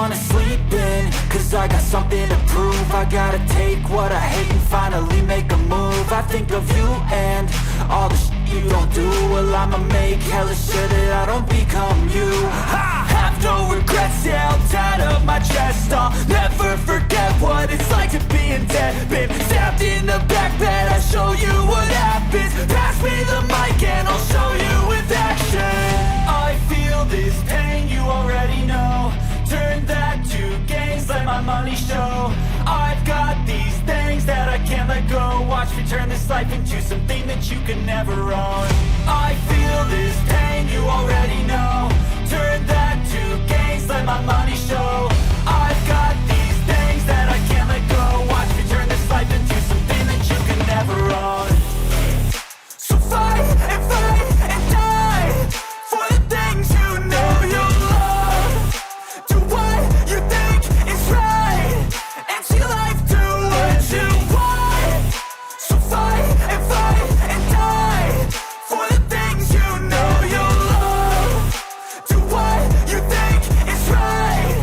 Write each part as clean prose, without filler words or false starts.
wanna sleep in, cause I got something to prove. I gotta take what I hate and finally make a move. I think of you and all the shit you don't do. Well, I'ma make hella sure that I don't become you. I have no regrets, yeah, I'll tie up my chest. I'll never forget what it's like to be in debt. Been stabbed in the back bed, I'll show you what happens. Pass me the mic and I'll show you with action. I feel this pain, you already know. Turn that to gains, let my money show. I've got these things that I can't let go. Watch me turn this life into something that you can never own. I feel this pain, you already know. Turn that to gains, let my money show. I've got these things that I can't let go. Watch me turn this life into something that you can never own. So fight and die for the things you know you love. Do what you think is right and see life do what you want. So fight and die for the things you know you love. Do what you think is right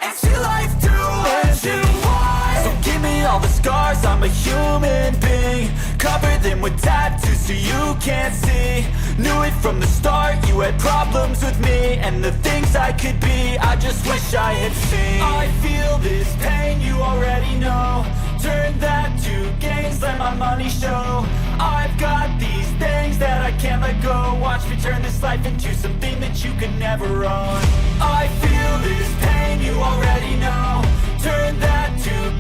and see life do what you want. So give me all the scars, I'm a human being. Cover them with tattoos so you can't see. Knew it from the start, you had problems with me and the things I could be, I just wish I had seen. I feel this pain, you already know. Turn that to gains, let my money show. I've got these things that I can't let go. Watch me turn this life into something that you can never own. I feel this pain, you already know. Turn that to